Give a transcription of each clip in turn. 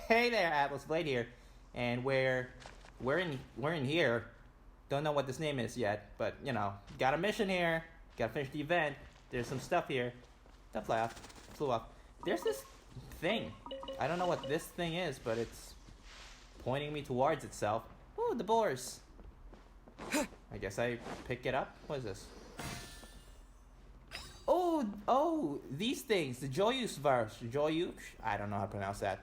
Hey there, Atlas Blade here, and we're in here. Don't know what this name is yet, but you know, got a mission here. Gotta finish the event. There's some stuff here. That flew off. There's this thing. I don't know what this thing is, but it's pointing me towards itself. Ooh, the boars. I guess I pick it up. What is this? Oh, these things. The Joyus verse. Joyus? I don't know how to pronounce that.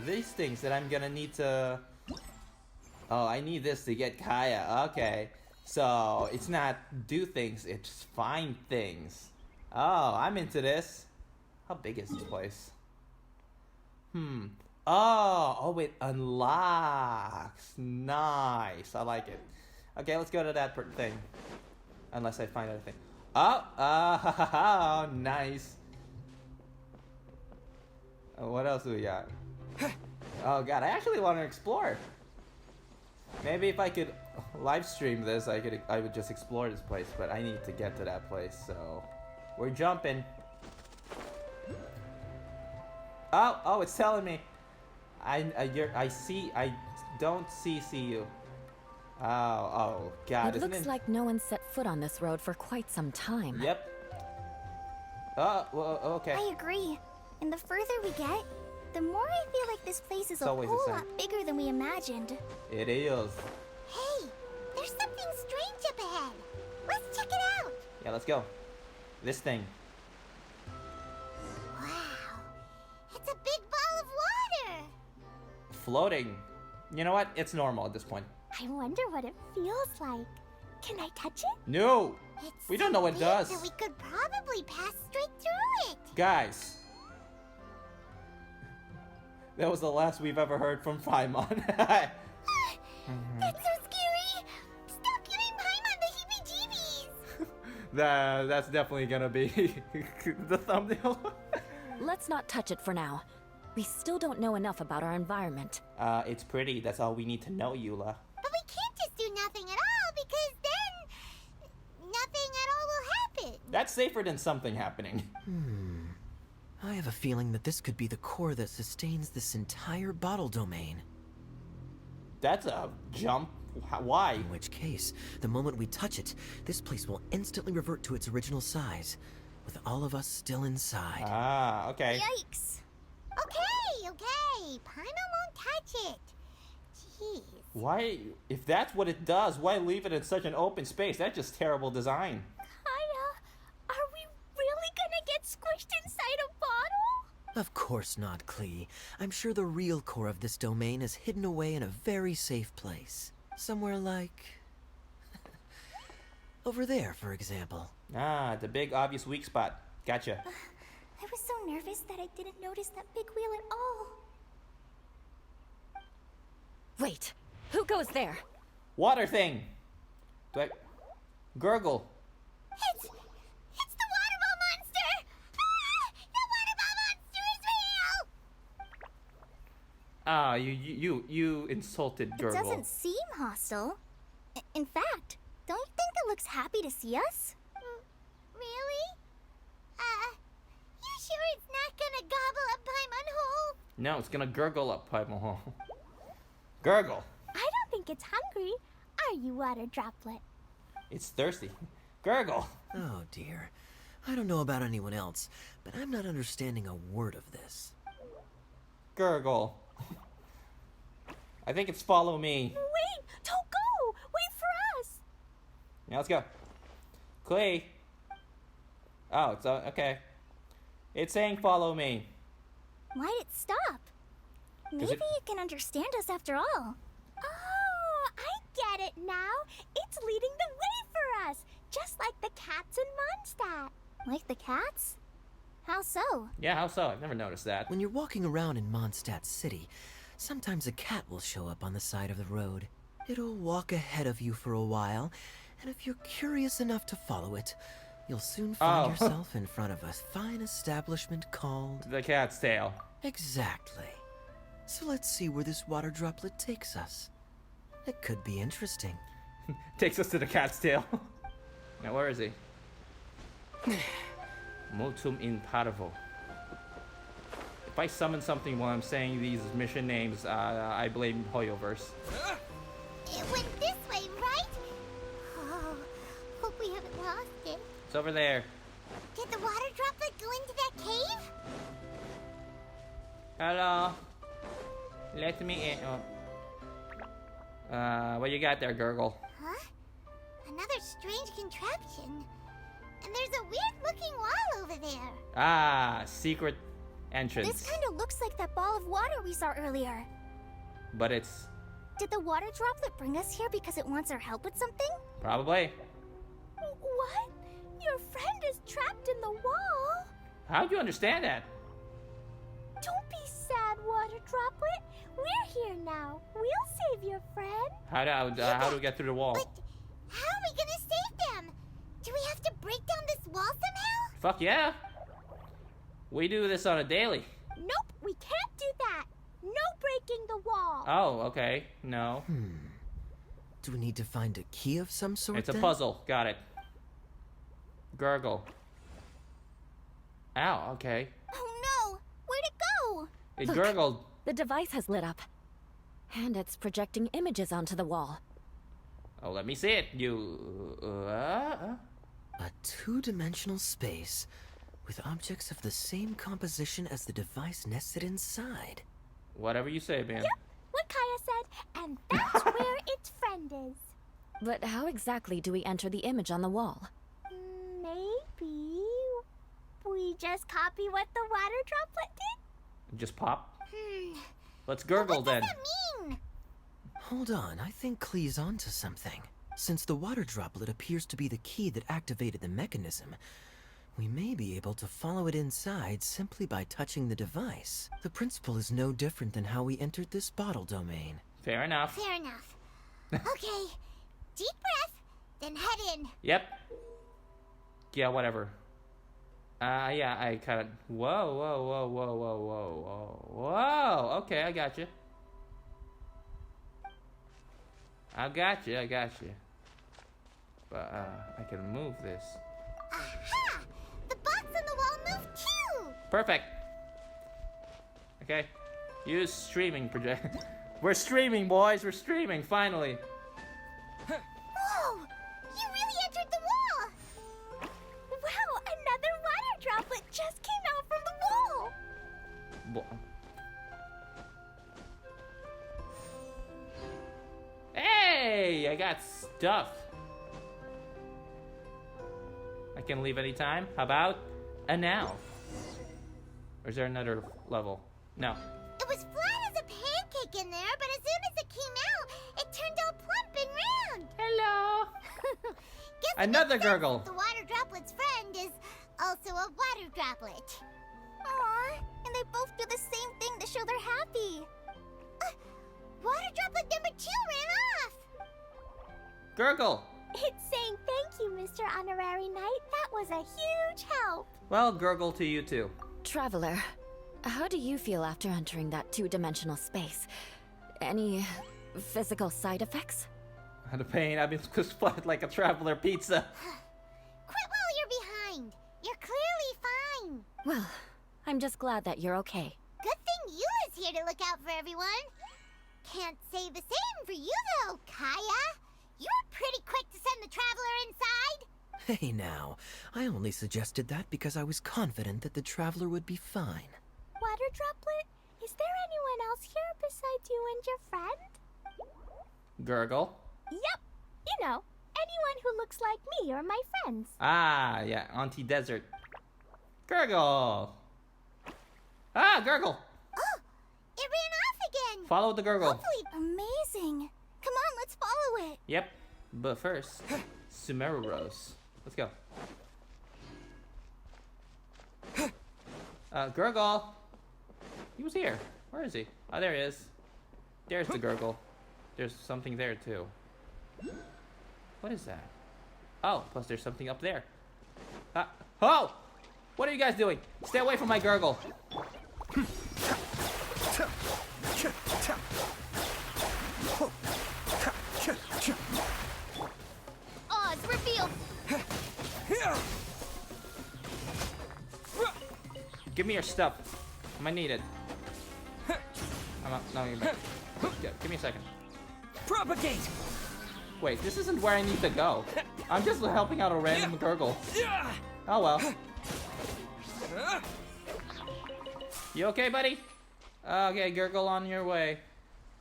These things that I'm gonna need to... Oh, I need this to get Kaeya. Okay. So, it's not do things, it's find things. Oh, I'm into this. How big is this place? Oh, it unlocks. Nice. I like it. Okay, let's go to that thing. Unless I find anything. Oh, nice. What else do we got? Oh god, I actually want to explore. Maybe if I could live stream this, I would just explore this place, but I need to get to that place, so we're jumping. Oh, it's telling me. I don't see you. Oh god. It looks like no one set foot on this road for quite some time. Yep. Oh, well, okay. I agree. And the further we get, the more I feel like this place is a whole lot bigger than we imagined. It is. Hey, there's something strange up ahead. Let's check it out. Yeah, let's go. This thing. Wow, it's a big ball of water. Floating. You know what? It's normal at this point. I wonder what it feels like. Can I touch it? No! We don't know what it does. So we could probably pass straight through it. Guys. That was the last we've ever heard from Paimon. That's so scary. Stop giving Paimon the heebie-jeebies. That's definitely gonna be the thumbnail. Let's not touch it for now. We still don't know enough about our environment. It's pretty. That's all we need to know, Eula. But we can't just do nothing at all, because then nothing at all will happen. That's safer than something happening. I have a feeling that this could be the core that sustains this entire bottle domain. That's a jump. Why? In which case, the moment we touch it, this place will instantly revert to its original size, with all of us still inside. Ah, okay. Yikes. Okay. Paimon won't touch it. Jeez. Why? If that's what it does, why leave it in such an open space? That's just terrible design. Kaeya, are we really gonna get squished inside a bottle? Of course not, Klee. I'm sure the real core of this domain is hidden away in a very safe place. Somewhere like... over there, for example. Ah, the big obvious weak spot. Gotcha. I was so nervous that I didn't notice that big wheel at all. Wait, who goes there? Water thing. Gurgle. It's the water ball monster! Ah! The water ball monster is real! Ah, you insulted Gurgle. It doesn't seem hostile. In fact, don't you think it looks happy to see us? Really? You sure it's not gonna gobble up Paimon whole? No, it's gonna gurgle up Paimon. Gurgle. I don't think it's hungry. Are you, water droplet? It's thirsty. Gurgle. Oh dear. I don't know about anyone else, but I'm not understanding a word of this. Gurgle. I think it's follow me. Wait! Don't go! Wait for us! Now let's go. Klee. Oh, it's okay. It's saying follow me. Why'd it stop? Maybe it can understand us after all. Oh, I get it now. It's leading the way for us, just like the cats in Mondstadt. Like the cats? How so? Yeah, how so? I've never noticed that. When you're walking around in Mondstadt City, sometimes a cat will show up on the side of the road. It'll walk ahead of you for a while, and if you're curious enough to follow it, you'll soon find yourself in front of a fine establishment called... The Cat's Tail. Exactly. So let's see where this water droplet takes us. It could be interesting. Takes us to the Cat's Tail. Now, where is he? Multum in parvo. If I summon something while I'm saying these mission names, I blame Hoyoverse. It went this way, right? Oh, hope we haven't lost it. It's over there. Did the water droplet go into that cave? Hello. Let me in. Oh. What you got there, Gurgle? Huh? Another strange contraption. And there's a weird-looking wall over there. Ah, secret entrance. This kind of looks like that ball of water we saw earlier. But it's Did the water droplet bring us here because it wants our help with something? probably. What? Your friend is trapped in the wall? How'd you understand that? Don't be sad, water droplet. We're here now. We'll save your friend. How do we get through the wall? But how are we gonna save them? Do we have to break down this wall somehow? Fuck yeah. We do this on a daily. Nope, we can't do that. No breaking the wall. Oh, okay. No. Do we need to find a key of some sort? It's a then? puzzle. Got it. Gurgle. Ow, okay. Oh no! Where'd it go? It Look. gurgled. The device has lit up. And it's projecting images onto the wall. Oh, let me see it. You. A two-dimensional space with objects of the same composition as the device nested inside. Whatever you say, man. Yep, what Kaeya said, and that's where its friend is. But how exactly do we enter the image on the wall? Maybe we just copy what the water droplet did? Just pop. Hmm. Let's gurgle What then. does that mean? Hold on, I think Klee's onto something. Since the water droplet appears to be the key that activated the mechanism, we may be able to follow it inside simply by touching the device. The principle is no different than how we entered this bottle domain. Fair enough. Fair enough. Okay, deep breath, then head in. Yep. Yeah, whatever. Yeah, I kind of. Whoa, whoa, whoa, whoa, whoa, whoa, whoa, whoa. Okay, I got you. I got you. But I can move this. Aha! The box on the wall moved too! Perfect. Okay. Use streaming project. We're streaming, boys. We're streaming. Finally. Whoa! You really entered the wall! Wow, another water droplet just came out from the wall! Bo- Hey! I got stuff. I can leave anytime. How about a now? Or is there another level? No. It was flat as a pancake in there, but as soon as it came out, it turned all plump and round. Hello. Guess it Another makes sense gurgle. that the water droplet's friend is also a water droplet. Aw, and they both do the same thing to show they're happy. Water droplet number 2 ran off. Gurgle. It's saying thank you, Mr. Honorary Knight. That was a huge help. Well, gurgle to you too. Traveler, how do you feel after entering that two-dimensional space? Any physical side effects? The pain. I've been split like a traveler pizza. Quit while you're behind. You're clearly fine. Well, I'm just glad that you're okay. Good thing Eula's here to look out for everyone. Can't say the same for you, though, Kaeya. You were pretty quick to send the traveler inside. Hey now, I only suggested that because I was confident that the traveler would be fine. Water droplet, is there anyone else here besides you and your friend? Gurgle. Yep. You know, anyone who looks like me or my friends. Ah, yeah. Auntie Desert. Gurgle. Ah, gurgle. Oh, it ran off again. Follow the gurgle. Hopefully, amazing. Come on, let's follow it. Yep. But first, Sumeru Rose. Let's go. Gurgle. He was here. Where is he? Oh, there he is. There's the gurgle. There's something there too. What is that? Oh, plus there's something up there. Oh! What are you guys doing? Stay away from my gurgle. Oz, reveal. Give me your stuff. I might need it. No, give me a second. Propagate! Wait, this isn't where I need to go. I'm just helping out a random Gurgle. Oh well. You okay, buddy? Okay, Gurgle on your way.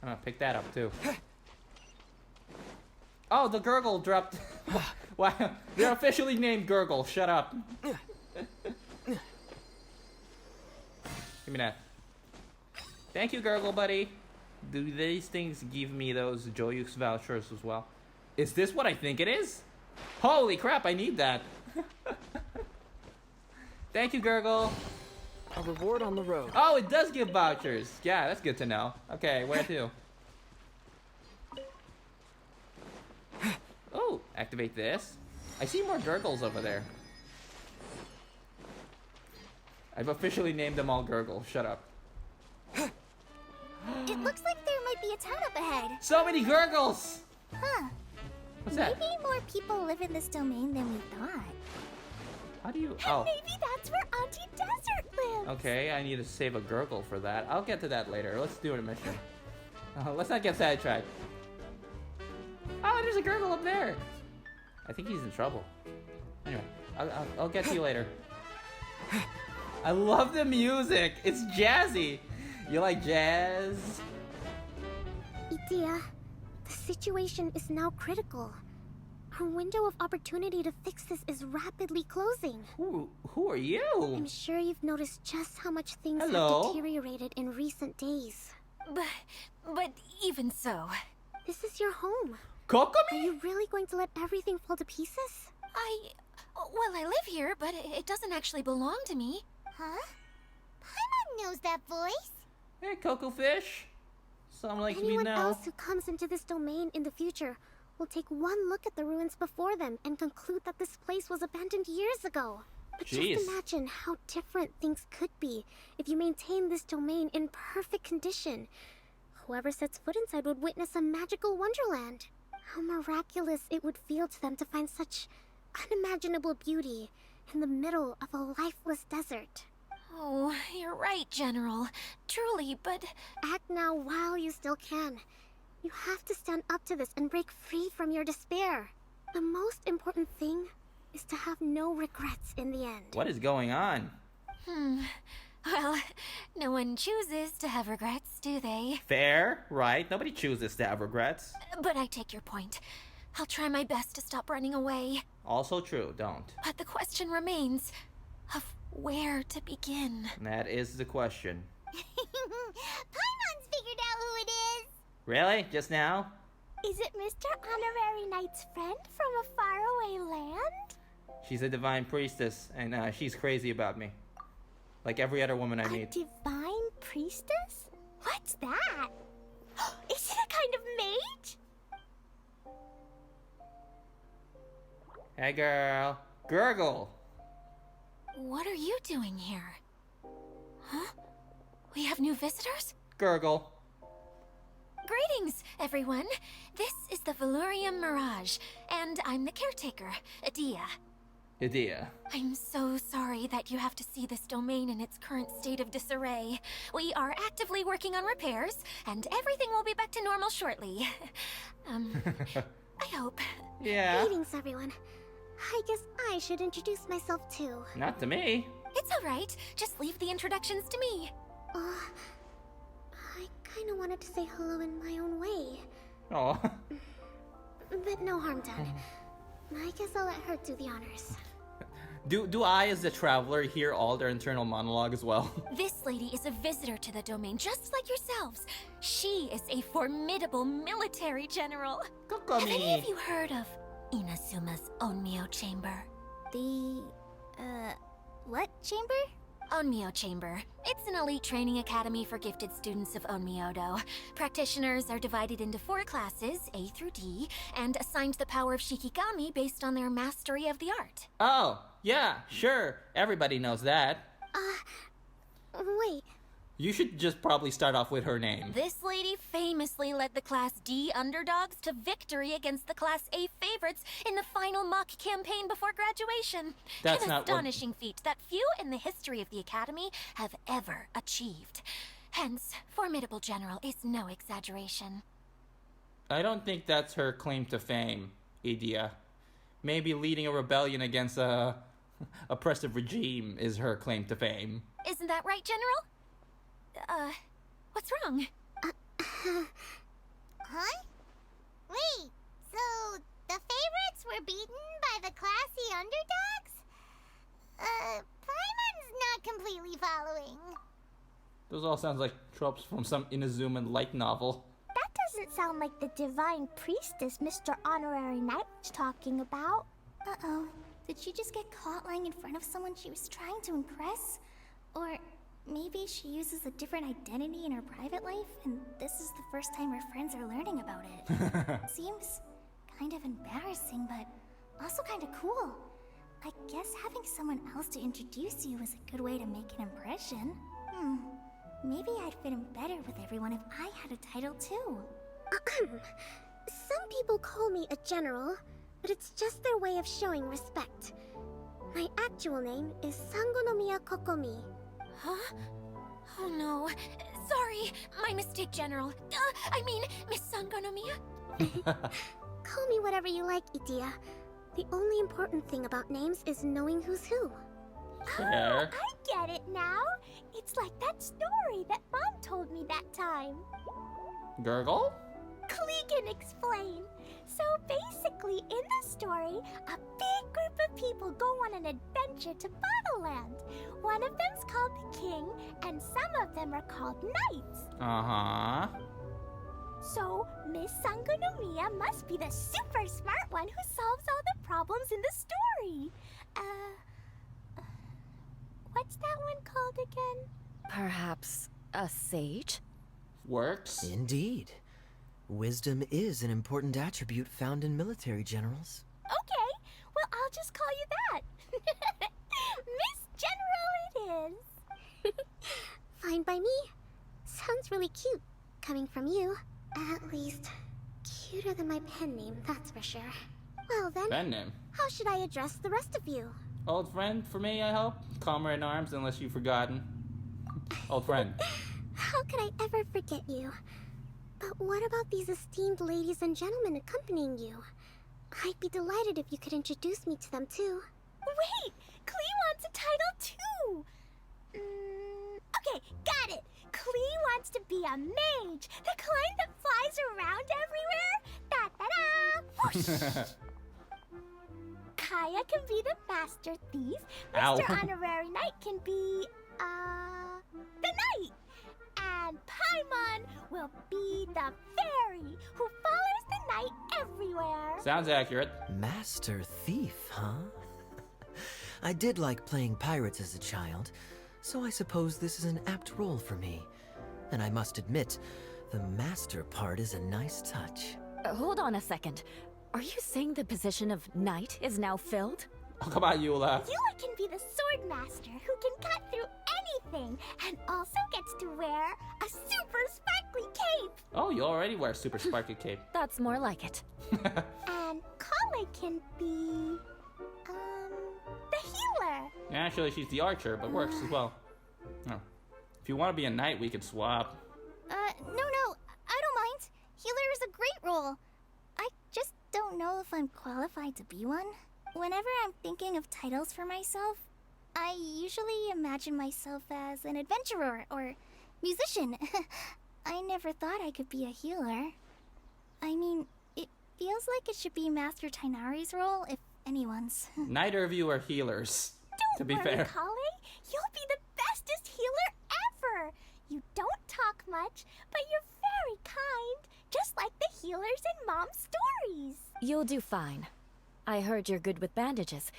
I'm gonna pick that up too. Oh, the Gurgle dropped. Wow, they're officially named Gurgle. Shut up. Give me that. Thank you, Gurgle buddy. Do these things give me those Joyux vouchers as well? Is this what I think it is? Holy crap, I need that. Thank you, Gurgle. A reward on the road. Oh, it does give vouchers. Yeah, that's good to know. Okay, where to? Oh, activate this. I see more Gurgles over there. I've officially named them all Gurgle. Shut up. It looks like there might be a town up ahead. So many Gurgles! Huh. What's that? Maybe more people live in this domain than we thought. How do you... And Oh. maybe that's where Auntie Desert lives. Okay, I need to save a Gurgle for that. I'll get to that later. Let's do a mission. Let's not get sidetracked. Oh, there's a Gurgle up there. I think he's in trouble. Anyway, I'll get to you later. I love the music. It's jazzy. You like jazz? Itia, the situation is now critical. Our window of opportunity to fix this is rapidly closing. Who are you? I'm sure you've noticed just how much things Hello? have deteriorated in recent days. But even so, This is your home. Are Kokomi? you really going to let everything fall to pieces? well, I live here, but it doesn't actually belong to me. Huh? Paimon knows that voice. Hey, Coco Fish. Someone likes me Anyone now. else who comes into this domain in the future will take one look at the ruins before them and conclude that this place was abandoned years ago. But Jeez. just imagine how different things could be if you maintain this domain in perfect condition. Whoever sets foot inside would witness a magical wonderland. How miraculous it would feel to them to find such unimaginable beauty in the middle of a lifeless desert. Oh, you're right, General. Truly, but... Act now while you still can. You have to stand up to this and break free from your despair. The most important thing is to have no regrets in the end. What is going on? Well, no one chooses to have regrets, do they? Fair, right? Nobody chooses to have regrets. But I take your point. I'll try my best to stop running away. Also true, don't. But the question remains of where to begin. That is the question. Paimon's figured out who it is. Really? Just now? Is it Mr. Honorary Knight's friend from a faraway land? She's a divine priestess, and she's crazy about me. Like every other woman I A meet. divine priestess? What's that? Is it a kind of mage? Hey girl. Gurgle! What are you doing here? Huh? We have new visitors? Gurgle. Greetings, everyone. This is the Valurium Mirage, and I'm the caretaker, Adia. Idea. I'm so sorry that you have to see this domain in its current state of disarray. We are actively working on repairs, and everything will be back to normal shortly. I hope. Yeah. Greetings, everyone. I guess I should introduce myself too. Not to me. It's all right. Just leave the introductions to me. I kinda wanted to say hello in my own way. Oh. But no harm done. I guess I'll let her do the honors. Do I, as the traveler, hear all their internal monologue as well? This lady is a visitor to the domain, just like yourselves. She is a formidable military general. Have any of you heard of Inazuma's Onmyo Chamber? The, what chamber? Onmyo Chamber. It's an elite training academy for gifted students of Onmyodo. Practitioners are divided into 4 classes, A through D, and assigned the power of Shikigami based on their mastery of the art. Oh, yeah, sure. Everybody knows that. Wait. You should just probably start off with her name. This lady famously led the Class D underdogs to victory against the Class A favorites in the final mock campaign before graduation. That's An not what- astonishing feat that few in the history of the Academy have ever achieved. Hence, formidable general is no exaggeration. I don't think that's her claim to fame, Idia. Maybe leading a rebellion against a oppressive regime is her claim to fame. Isn't that right, General? What's wrong? Huh? Wait, so the favorites were beaten by the classy underdogs? Paimon's not completely following. Those all sounds like tropes from some Inazuma light novel. That doesn't sound like the divine priestess Mr. Honorary Knight was talking about. Uh-oh. Did she just get caught lying in front of someone she was trying to impress? Or maybe she uses a different identity in her private life, and this is the first time her friends are learning about it. Seems kind of embarrassing, but also kind of cool. I guess having someone else to introduce you is a good way to make an impression. Maybe I'd fit in better with everyone if I had a title too. Some people call me a general, but it's just their way of showing respect. My actual name is Sangonomiya Kokomi. Huh? Oh no. Sorry, my mistake, General. I mean, Miss Sangonomiya. Call me whatever you like, Itia. The only important thing about names is knowing who's who. Fair. Oh, I get it now. It's like that story that Mom told me that time. Gurgle? Klee can explain. So basically, in the story, a big group of people go on an adventure to Bottleland. One of them's called the King, and some of them are called Knights. Uh-huh. So, Miss Sangonomiya must be the super smart one who solves all the problems in the story. What's that one called again? Perhaps a sage? Works. Indeed. Wisdom is an important attribute found in military generals. Okay, well, I'll just call you that. Miss General it is. Fine by me. Sounds really cute, coming from you. At least, cuter than my pen name, that's for sure. Well then, Pen name. how should I address the rest of you? Old friend for me, I hope. Comrade in arms, unless you've forgotten. Old friend. How could I ever forget you? But what about these esteemed ladies and gentlemen accompanying you? I'd be delighted if you could introduce me to them too. Wait! Klee wants a title too! Okay, got it! Klee wants to be a mage! The kind that flies around everywhere! Da-da-da! Whoosh! Kaeya can be the master thief. Ow. Mr. Honorary Knight can be, the knight. And Paimon will be the fairy who follows the knight everywhere. Sounds accurate. Master thief, huh? I did like playing pirates as a child, so I suppose this is an apt role for me. And I must admit, the master part is a nice touch. Hold on a second. Are you saying the position of knight is now filled? Oh, come on, Eula. Eula can be the sword master who can cut through anything and also gets to wear a super sparkly cape. Oh, you already wear a super sparkly cape. That's more like it. And Collei can be, the healer. Actually, she's the archer, but works as well. Oh. If you want to be a knight, we could swap. No, I don't mind. Healer is a great role. I just don't know if I'm qualified to be one. Whenever I'm thinking of titles for myself, I usually imagine myself as an adventurer or musician. I never thought I could be a healer. I mean, it feels like it should be Master Tainari's role, if anyone's. Neither of you are healers, to be Don't worry, fair. Collei. You'll be the bestest healer ever. You don't talk much, but you're very kind, just like the healers in Mom's stories. You'll do fine. I heard you're good with bandages.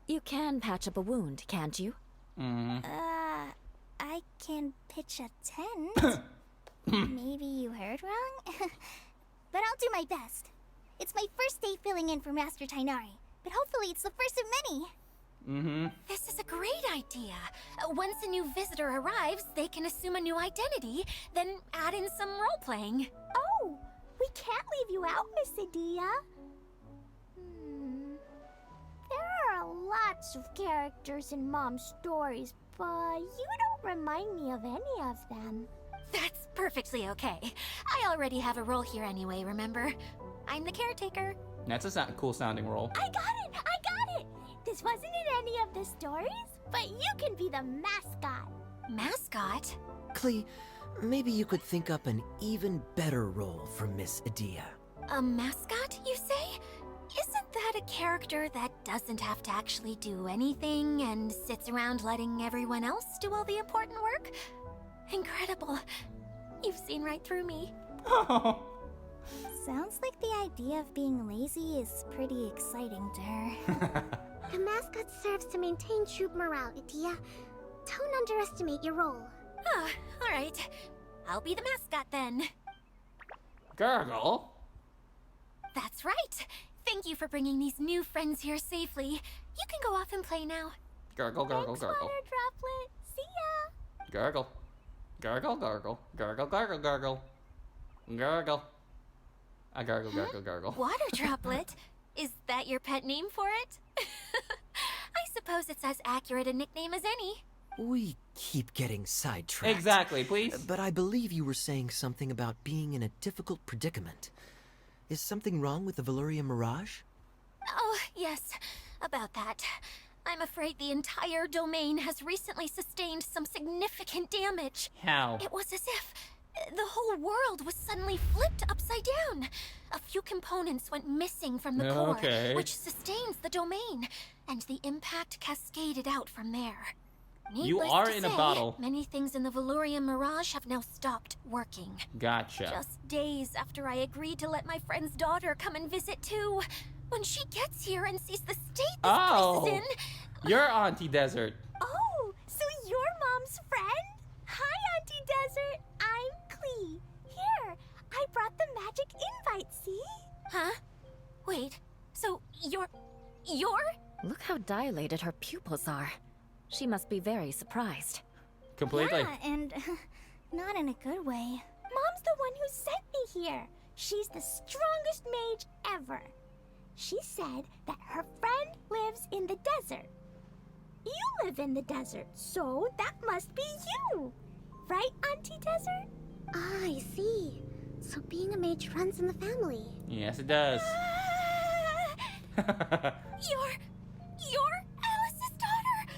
You can patch up a wound, can't you? I can pitch a tent. Maybe you heard wrong? But I'll do my best. It's my first day filling in for Master Tainari, but hopefully it's the first of many. Mm-hmm. This is a great idea. Once a new visitor arrives, they can assume a new identity, then add in some role-playing. Oh, we can't leave you out, Miss Adia. There are lots of characters in Mom's stories, but you don't remind me of any of them. That's perfectly okay. I already have a role here anyway, remember? I'm the caretaker. That's a cool sounding role. I got it! This wasn't in any of the stories, but you can be the mascot. Mascot? Klee, maybe you could think up an even better role for Miss Adia. A mascot, you say? Isn't that a character that doesn't have to actually do anything and sits around letting everyone else do all the important work? Incredible. You've seen right through me. Oh. Sounds like the idea of being lazy is pretty exciting to her. The mascot serves to maintain troop morale, Adia. Don't underestimate your role. Ah, alright. I'll be the mascot then. Gurgle? That's right. Thank you for bringing these new friends here safely. You can go off and play now. Gurgle, gurgle, Thanks, gurgle. Water Droplet. See ya. Gurgle. Gurgle, gurgle. Gurgle, gurgle, gurgle. Gurgle. A gurgle, gurgle, gurgle. Water Droplet? Is that your pet name for it? I suppose it's as accurate a nickname as any. We keep getting sidetracked. Exactly, please. But I believe you were saying something about being in a difficult predicament. Is something wrong with the Valyria Mirage? Oh, yes, about that. I'm afraid the entire domain has recently sustained some significant damage. How? It was as if the whole world was suddenly flipped upside down. A few components went missing from the core, Okay. which sustains the domain, and the impact cascaded out from there. You Needless are to in a say, bottle. Many things in the Valyria Mirage have now stopped working. Gotcha. Just days after I agreed to let my friend's daughter come and visit too. When she gets here and sees the state this place is in... You're Auntie Desert. Oh, so you're Mom's friend? Hi, Auntie Desert. I'm Klee. Here, I brought the magic invite, see? Huh? Wait, so you're... Look how dilated her pupils are. She must be very surprised. Completely. Yeah, and not in a good way. Mom's the one who sent me here. She's the strongest mage ever. She said that her friend lives in the desert. You live in the desert, so that must be you. Right, Auntie Desert? Ah, I see. So being a mage runs in the family. Yes, it does. You're Alice's daughter!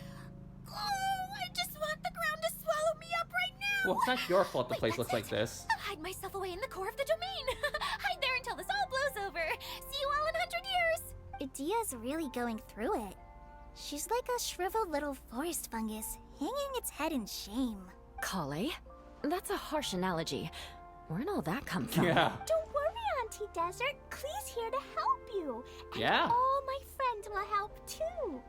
Oh, I just want the ground to swallow me up right now! Well, it's not your fault the Wait, place that's looks like it. this. I'll hide myself away in the core of the domain. Hide there until this all blows over. See you all in 100 years. Adia's really going through it. She's like a shriveled little forest fungus, hanging its head in shame. Collei? That's a harsh analogy. Where'd all that come from? Yeah. Don't worry, Auntie Desert. Klee's here to help you. And Yeah. all my friends will help too.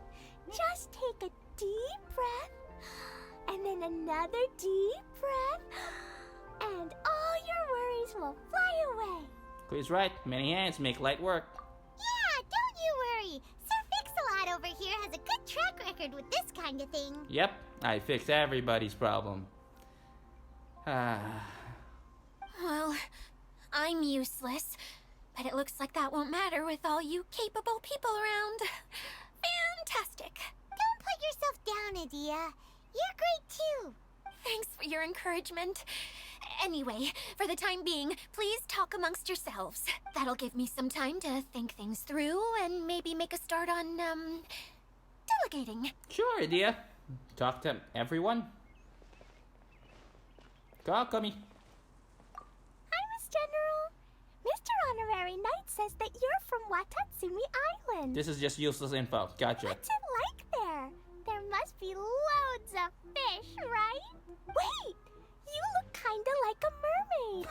Just take a deep breath, and then another deep breath, and all your worries will fly away. Please right. Many hands make light work. Yeah, don't you worry. Sir Fix-a-Lot over here has a good track record with this kind of thing. Yep, I fix everybody's problem. Ah. Well, I'm useless, but it looks like that won't matter with all you capable people around. Fantastic. Don't put yourself down, Adia. You're great too. Thanks for your encouragement. Anyway, for the time being, please talk amongst yourselves. That'll give me some time to think things through and maybe make a start on, delegating. Sure, idea. Talk to everyone. Kokomi. Hi, Miss General. Mr. Honorary Knight says that you're from Watatsumi Island. This is just useless info. Gotcha. What's it like there? There must be loads of fish, right? Wait! You look kinda like a mermaid.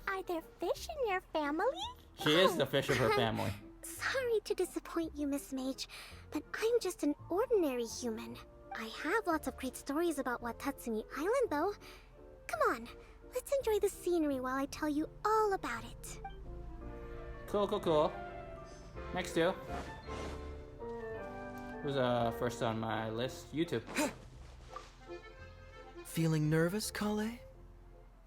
Are there fish in your family? She is the fish of her family. Sorry to disappoint you, Miss Mage, but I'm just an ordinary human. I have lots of great stories about Watatsumi Island, though. Come on, let's enjoy the scenery while I tell you all about it. Cool, cool, cool. Next two. Who's first on my list? You two. Feeling nervous, Collei?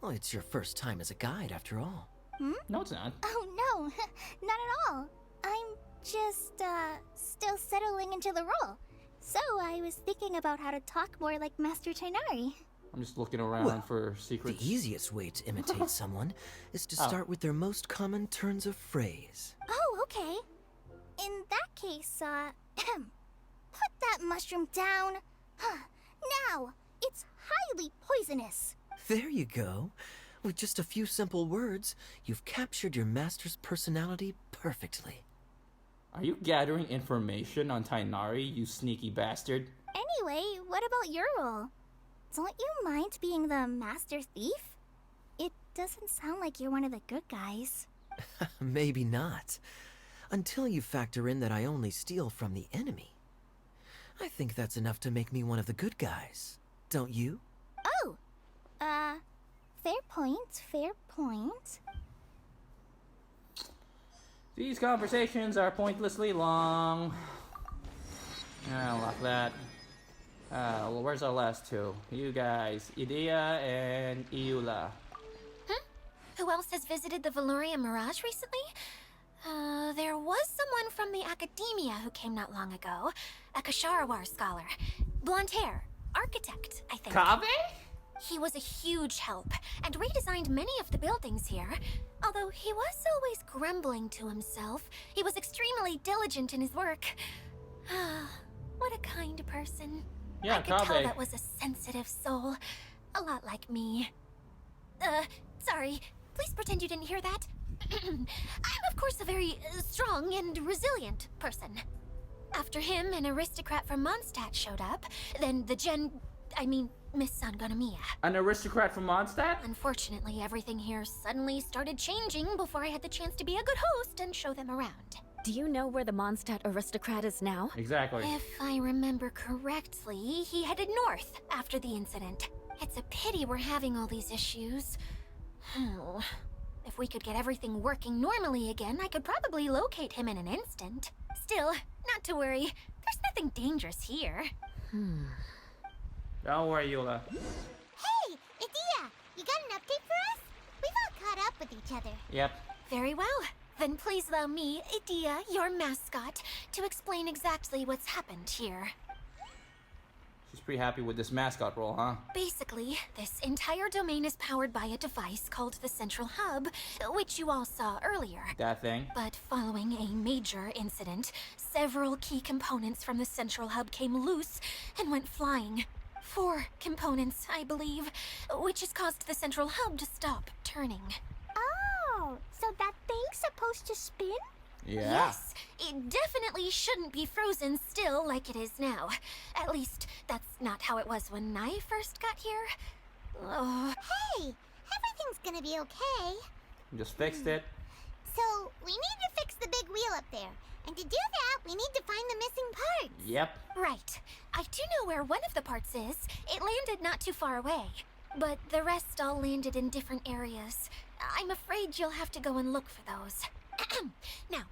Well, it's your first time as a guide, after all. No, it's not. Oh no, not at all. I'm just, still settling into the role. So I was thinking about how to talk more like Master Tighnari. I'm just looking around for secrets. The easiest way to imitate someone is to start with their most common turns of phrase. Oh, okay. In that case, put that mushroom down. Now, it's highly poisonous. There you go. With just a few simple words, you've captured your master's personality perfectly. Are you gathering information on Tighnari, you sneaky bastard? Anyway, what about your role? Don't you mind being the master thief? It doesn't sound like you're one of the good guys. Maybe not. Until you factor in that I only steal from the enemy. I think that's enough to make me one of the good guys. Don't you? Oh! Fair point, fair point. These conversations are pointlessly long. I'll lock that. Well, where's our last two? You guys, Idea and Eula. Who else has visited the Veloria Mirage recently? There was someone from the academia who came not long ago. A Kasharawar scholar. Blonde hair. Architect, I think. Kaveh? He was a huge help, and redesigned many of the buildings here. Although he was always grumbling to himself, he was extremely diligent in his work. What a kind person. Yeah, I could tell Kaveh. that was a sensitive soul. A lot like me. Sorry. Please pretend you didn't hear that. I'm of course a very strong and resilient person. After him, an aristocrat from Mondstadt showed up. Then Miss Sangonomiya. An aristocrat from Mondstadt? Unfortunately, everything here suddenly started changing before I had the chance to be a good host and show them around. Do you know where the Mondstadt aristocrat is now? Exactly. If I remember correctly, he headed north after the incident. It's a pity we're having all these issues. If we could get everything working normally again, I could probably locate him in an instant. Still, not to worry. There's nothing dangerous here. Don't worry, Eula. Hey, Idea! You got an update for us? We've all caught up with each other. Yep. Very well. Then please allow me, Idea, your mascot, to explain exactly what's happened here. She's pretty happy with this mascot role, huh? Basically, this entire domain is powered by a device called the Central Hub, which you all saw earlier. That thing. But following a major incident, several key components from the Central Hub came loose and went flying. 4 components, I believe, which has caused the Central Hub to stop turning. Oh, so that thing's supposed to spin? Yeah. Yes, it definitely shouldn't be frozen still like it is now. At least, that's not how it was when I first got here. Oh, Hey, everything's gonna be okay. Just fixed it. So, we need to fix the big wheel up there. And to do that, we need to find the missing parts. Yep. right. I do know where one of the parts is. It landed not too far away. But the rest all landed in different areas. I'm afraid you'll have to go and look for those. Now,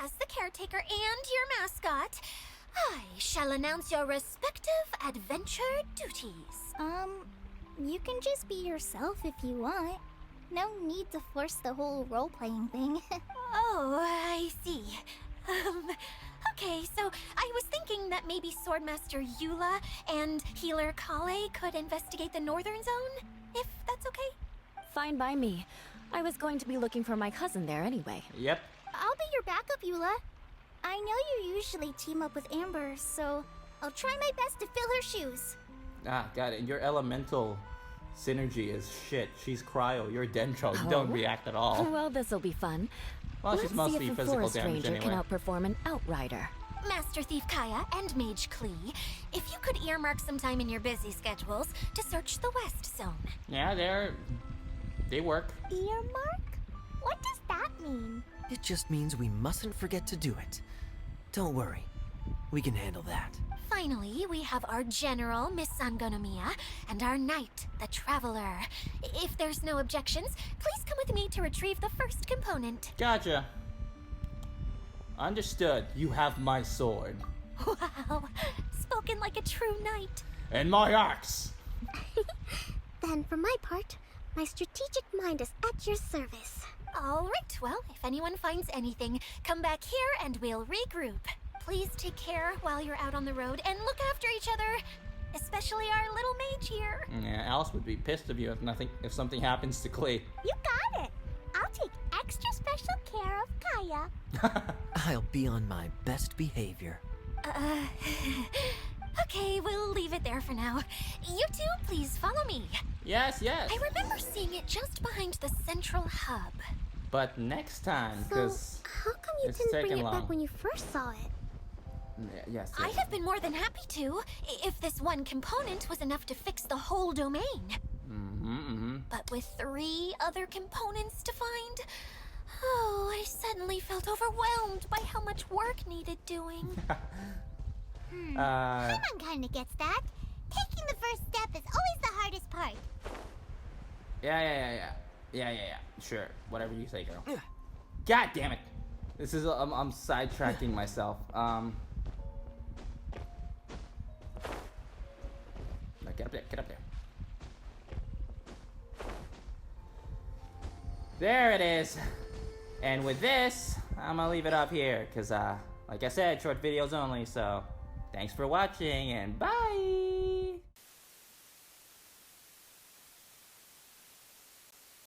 as the caretaker and your mascot, I shall announce your respective adventure duties. You can just be yourself if you want. No need to force the whole role-playing thing. Oh, I see. Okay, so I was thinking that maybe Swordmaster Eula and Healer Collei could investigate the northern zone, if that's okay? Fine by me. I was going to be looking for my cousin there anyway. Yep. I'll be your backup, Eula. I know you usually team up with Amber, so I'll try my best to fill her shoes. Ah, got it. Your elemental synergy is shit. She's cryo, you're dendro. You don't Oh. react at all. Well, this'll be fun. Well, Let's she's see mostly if a physical forest damage ranger anyway. can outperform an outrider. Master Thief Kaeya and Mage Klee, if you could earmark some time in your busy schedules to search the West Zone. Yeah, they work. Earmark? What does that mean? It just means we mustn't forget to do it. Don't worry. We can handle that. Finally, we have our General, Miss Sangonomiya, and our Knight, the Traveler. If there's no objections, please come with me to retrieve the first component. Gotcha. Understood. You have my sword. Wow, spoken like a true knight. And my axe! Then, for my part, my strategic mind is at your service. Alright, well, if anyone finds anything, come back here and we'll regroup. Please take care while you're out on the road and look after each other. Especially our little mage here. Yeah, Alice would be pissed of you if something happens to Klee. You got it. I'll take extra special care of Kaeya. I'll be on my best behavior. Okay, we'll leave it there for now. You two, please follow me. Yes, yes. I remember seeing it just behind the central hub. But next time, So, because how come you it's didn't bring taken it long. back when you first saw it? Yes, I'd have been more than happy to, if this one component was enough to fix the whole domain. But with 3 other components to find, oh, I suddenly felt overwhelmed by how much work needed doing. Paimon kinda gets that. Taking the first step is always the hardest part. Yeah. Sure, whatever you say, girl. God damn it! This is I'm sidetracking myself. No, get up there, get up there. There it is. And with this, I'm gonna leave it up here, cause like I said, short videos only. So, thanks for watching, and bye.